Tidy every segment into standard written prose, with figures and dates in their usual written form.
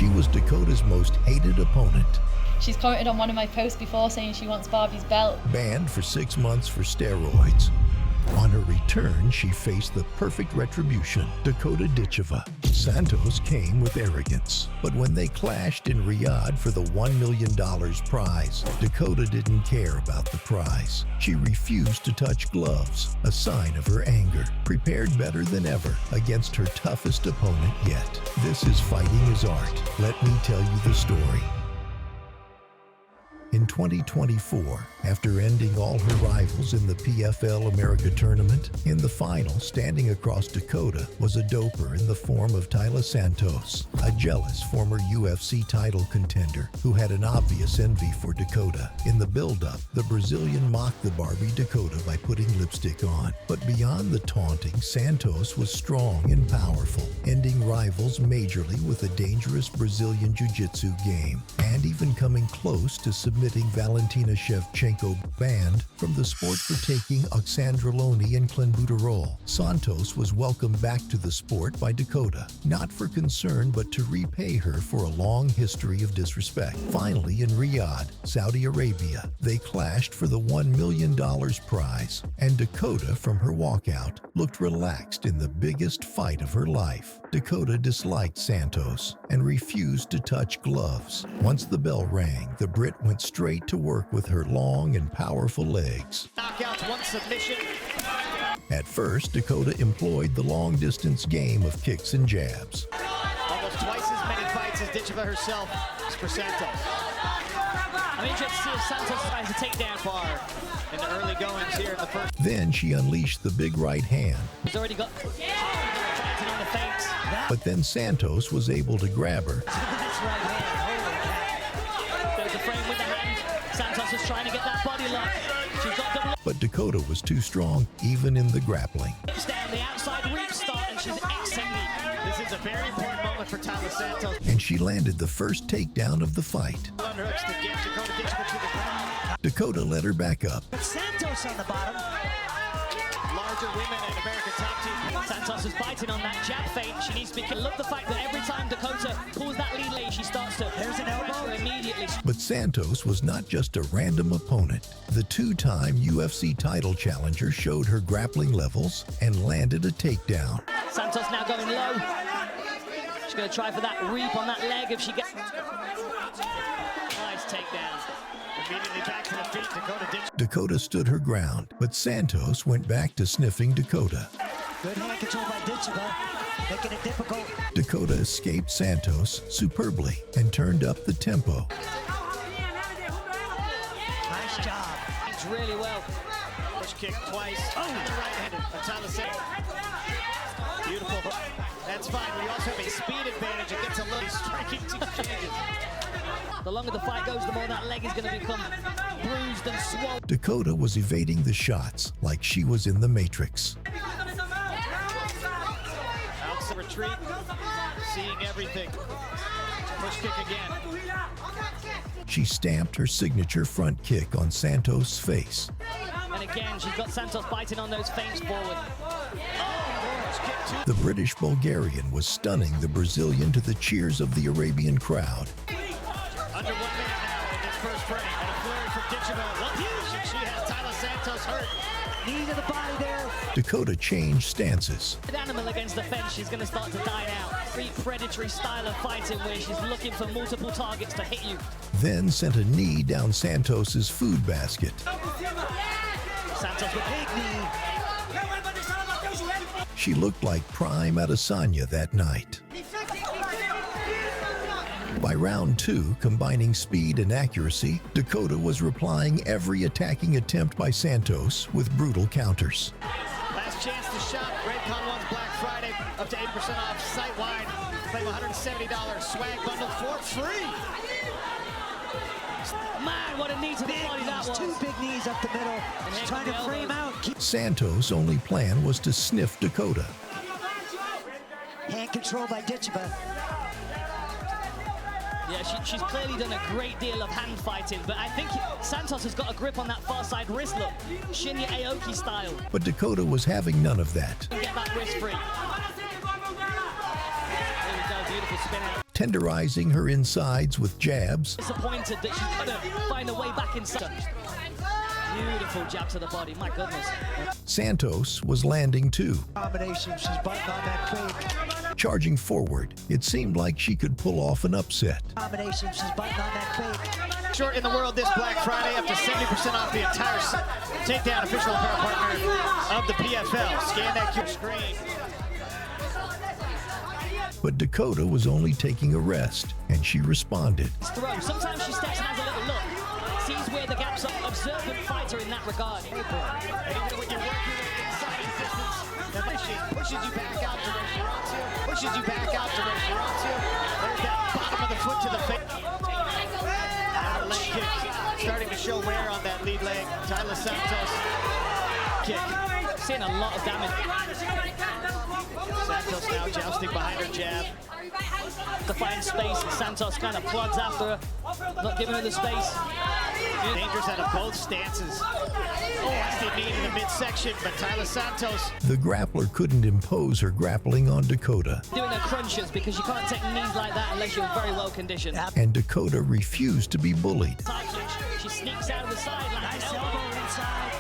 She was Dakota's most hated opponent. She's commented on one of my posts before saying she wants Barbie's belt. Banned for 6 months for steroids. On her return, she faced the perfect retribution, Dakota Ditcheva. Santos came with arrogance, but when they clashed in Riyadh for the $1 million prize, Dakota didn't care about the prize. She refused to touch gloves, a sign of her anger, prepared better than ever against her toughest opponent yet. This is fighting as art. Let me tell you the story. In 2024, after ending all her rivals in the PFL America tournament, in the final, standing across Dakota was a doper in the form of Taila Santos, a jealous former UFC title contender who had an obvious envy for Dakota. In the build-up, the Brazilian mocked the Barbie Dakota by putting lipstick on. But beyond the taunting, Santos was strong and powerful, ending rivals majorly with a dangerous Brazilian jiu-jitsu game, and even coming close to submitting Valentina Shevchenko, banned from the sport for taking oxandrolone and clenbuterol. Santos was welcomed back to the sport by Dakota, not for concern but to repay her for a long history of disrespect. Finally, in Riyadh, Saudi Arabia, they clashed for the $1 million prize, and Dakota, from her walkout, looked relaxed in the biggest fight of her life. Dakota disliked Santos and refused to touch gloves. Once the bell rang, the Brit went straight to work with her long and powerful legs. Knockouts, one submission. At first, Dakota employed the long-distance game of kicks and jabs. Almost twice as many fights as Ditcheva herself for Santos. I'm interested to see if Santos tries to take down far in the early goings here in the first. Then she unleashed the big right hand. He's already got fighting on the feints. But then Santos was able to grab her. That's right hand. There's a frame with the hand. Santos is trying to get that body lock. She's got double. But Dakota was too strong, even in the grappling. Down the outside reach start, and she's extending. This is a very important moment for Taila Santos. And she landed the first takedown of the fight. Underhooks to get Dakota Ditcheva to the ground. Dakota led her back up. But Santos on the bottom. Larger women and American top team. Santos is fighting on that jab feint. She needs to be. Love the fact that every time Dakota pulls that lead lane, she starts to. There's an elbow immediately. But Santos was not just a random opponent. The two-time UFC title challenger showed her grappling levels and landed a takedown. Santos now going low. She's going to try for that reap on that leg if she gets. Nice takedown. Immediately back to the feet, Dakota Ditch. Dakota stood her ground, but Santos went back to sniffing Dakota. Good hand control by Ditcheva, making it difficult. Dakota escaped Santos superbly and turned up the tempo. Nice job. It's really well. Push kick twice. Oh, right-handed. Taila Santos. Beautiful. That's fine. We also have a speed advantage. It gets a little striking exchanges. The longer the fight goes, the more that leg is going to become bruised and swollen. Dakota was evading the shots like she was in the Matrix. Outside retreat, seeing everything. Push kick again. She stamped her signature front kick on Santos' face. And again, she's got Santos biting on those feints forward. The British Bulgarian was stunning the Brazilian to the cheers of the Arabian crowd. Under 1 minute now in this first frame. And a flurry from Ditcheva. She has Taila Santos hurt. Knee to the body there. Dakota changed stances. An animal against the fence, she's going to start to die out. Very predatory style of fighting where she's looking for multiple targets to hit you. Then sent a knee down Santos' food basket. Santos with big knee. She looked like prime Adesanya that night. By round 2, combining speed and accuracy, Dakota was replying every attacking attempt by Santos with brutal counters. Last chance to shop. Redcon one's Black Friday. Up to 8% off site-wide. Claim $170 swag bundle for free. Man, what a knee to the body that was. Two big knees up the middle. She's trying to frame out. Santos' only plan was to sniff Dakota. Hand control by Ditcheva. Yeah, she's clearly done a great deal of hand fighting, but I think Santos has got a grip on that far side wrist look. Shinya Aoki style. But Dakota was having none of that. Get that wrist free. There we go, beautiful spin out. tenderizing her insides with jabs. Disappointed that she couldn't find a way back inside. Beautiful jab to the body, my goodness. Santos was landing too. Combination, she's biting on that fake. Charging forward, it seemed like she could pull off an upset. Combination, she's biting on that fake. Short in the world this Black Friday, up to 70% off the entire takedown. Official apparel partner of the PFL. Scan that QR screen. But Dakota was only taking a rest, and she responded. Throw. Sometimes she steps and has a little look. Sees where the gaps are. Observant fighter in that regard. And even when you're working inside distance, that pushes you back out to where she wants to. Pushes you back out to where she wants to. There's that bottom of the foot to the face. Leg kick starting to show wear on that lead leg. Tyler Santos kick. Seeing a lot of damage. Santos now jousting behind her jab. To find space, Santos kind of plugs after her, not giving her the space. Dangerous out of both stances. Nasty knee in the midsection, but Tyler Santos. The grappler couldn't impose her grappling on Dakota. Doing her crunches because you can't take knees like that unless you're very well conditioned. And Dakota refused to be bullied. Side clinch, she sneaks out of the sideline. Nice elbow inside.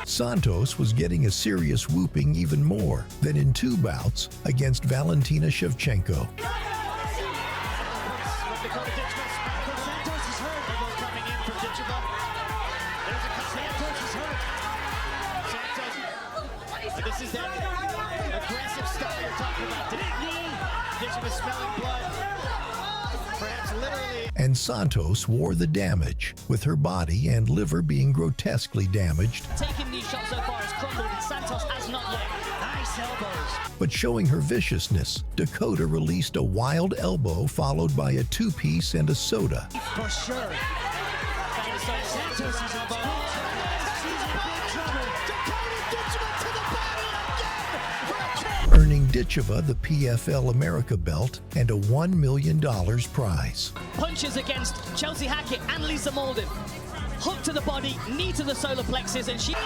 Santos was getting a serious whooping even more than in 2 bouts against Valentina Shevchenko. Dakota Ditcheva. Santos is hurt. Elbow coming in from Ditcheva. There's a Santos is hurt. Santos. And this is that aggressive style you're talking about today. Ditcheva smelling blood. Perhaps literally. And Santos wore the damage, with her body and liver being grotesquely damaged. Taking these shots so far has crumbled, and Santos has not yet. Nice elbows. But showing her viciousness, Dakota released a wild elbow followed by a 2-piece and a soda. For sure. Santos is elbow. She's in big trouble. Dakota Ditcheva to the bottom again. Earning Ditcheva the PFL America belt and a $1 million prize. Punches against Chelsea Hackett and Lisa Malden. Hook to the body, knee to the solar plexus, and she... For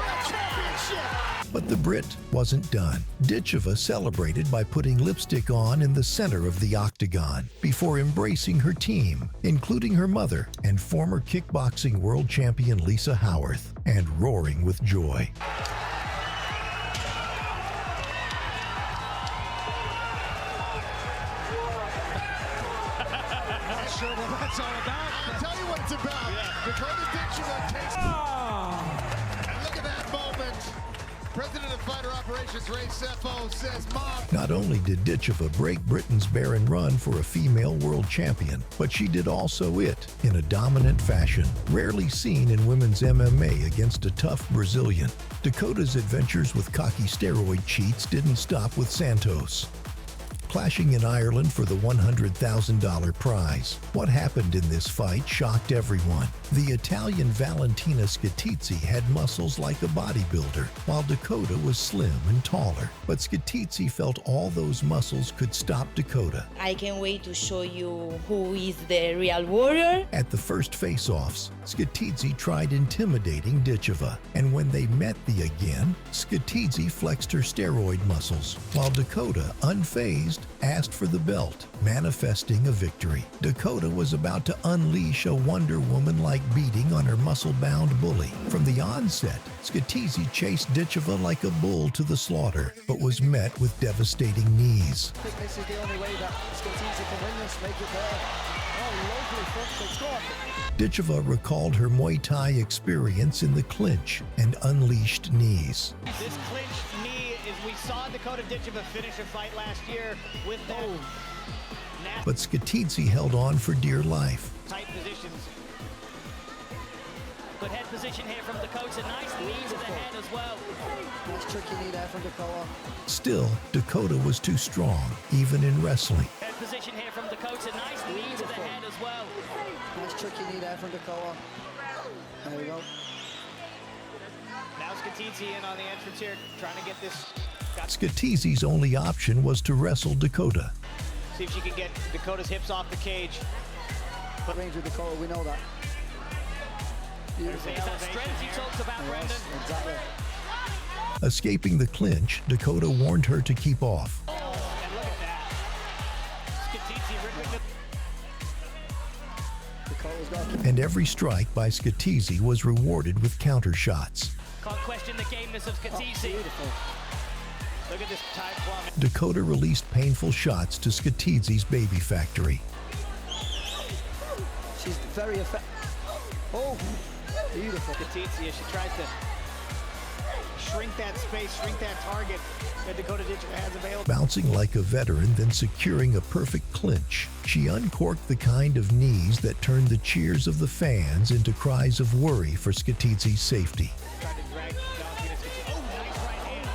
a championship. But the Brit wasn't done. Ditcheva celebrated by putting lipstick on in the center of the octagon before embracing her team, including her mother and former kickboxing world champion Lisa Howarth, and roaring with joy. Sure what that's all about. I'll tell you what it's about. Dakota Ditcheva takes... And look at that moment. President of Fighter Operations Ray Sefo says, Mom. Not only did Ditcheva break Britain's barren run for a female world champion, but she did also it in a dominant fashion, rarely seen in women's MMA against a tough Brazilian. Dakota's adventures with cocky steroid cheats didn't stop with Santos. Clashing in Ireland for the $100,000 prize. What happened in this fight shocked everyone. The Italian Valentina Scatizzi had muscles like a bodybuilder, while Dakota was slim and taller. But Scatizzi felt all those muscles could stop Dakota. I can't wait to show you who is the real warrior. At the first face-offs, Scatizzi tried intimidating Ditcheva, and when they met again, Scatizzi flexed her steroid muscles, while Dakota, unfazed, asked for the belt, manifesting a victory. Dakota was about to unleash a Wonder Woman-like beating on her muscle-bound bully. From the onset, Scatizzi chased Ditcheva like a bull to the slaughter, but was met with devastating knees. I think this is the only way that Scatizzi can win this, make it there. Oh, lovely front kick, score. Ditcheva recalled her Muay Thai experience in the clinch and unleashed knees. This clinch knee is, we saw Dakota Ditcheva finish a fight last year with that nasty But Scatizzi held on for dear life. tight positions. Good head position here from Dakota. Nice knee to the head as well. Nice tricky knee there from Dakota. Still, Dakota was too strong, even in wrestling. Head position here from Dakota. Nice knee to the head as well. Nice tricky knee there from Dakota. There we go. Now Scatizzi in on the entrance here, trying to get this. Scatizzi's only option was to wrestle Dakota. See if she can get Dakota's hips off the cage. Range with Dakota, we know that. Beautiful. It's that strength he talks about, Brendan. Yes, exactly. Escaping the clinch, Dakota warned her to keep off. And look at that. And every strike by Scatizzi was rewarded with counter shots. Can't question the gameness of Scatizzi. Look at this tight plumb. Dakota released painful shots to Scatizzi's baby factory. She's very effective. Oh, beautiful. Scatizzi, as she tries to shrink that space, shrink that target that Dakota Ditcheva has available. Bouncing like a veteran, then securing a perfect clinch, she uncorked the kind of knees that turned the cheers of the fans into cries of worry for Scatizzi's safety. Tried to drag down Scatizzi. Oh, nice right hand.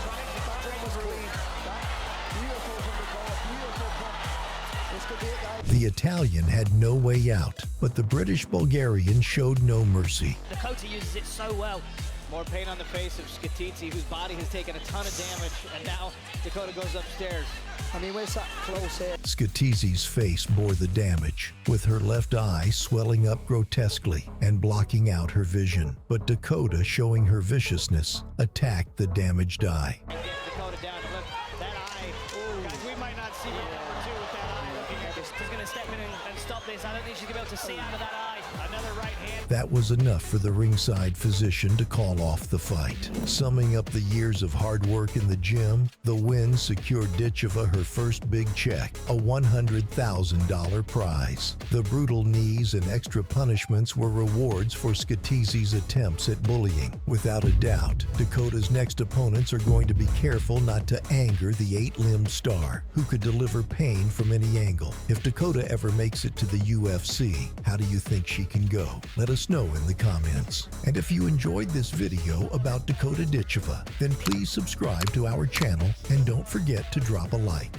The Italian had no way out, but the British-Bulgarian showed no mercy. Dakota uses it so well. More pain on the face of Scatizzi, whose body has taken a ton of damage, and now Dakota goes upstairs. I mean, we're sat close here. Scatizzi's face bore the damage, with her left eye swelling up grotesquely and blocking out her vision. But Dakota, showing her viciousness, attacked the damaged eye. And get Dakota down. Look, that eye. Ooh. Guys, we might not see number 2 with that eye looking at this. She's going to step in and stop this. I don't think she's going to be able to see out of that eye. Another right hand. That was enough for the ringside physician to call off the fight. Summing up the years of hard work in the gym, the win secured Ditcheva her first big check, a $100,000 prize. The brutal knees and extra punishments were rewards for Scatizzi's attempts at bullying. Without a doubt, Dakota's next opponents are going to be careful not to anger the 8-limbed star, who could deliver pain from any angle. If Dakota ever makes it to the UFC, how do you think she can go? Let us know in the comments. And if you enjoyed this video about Dakota Ditcheva, then please subscribe to our channel and don't forget to drop a like.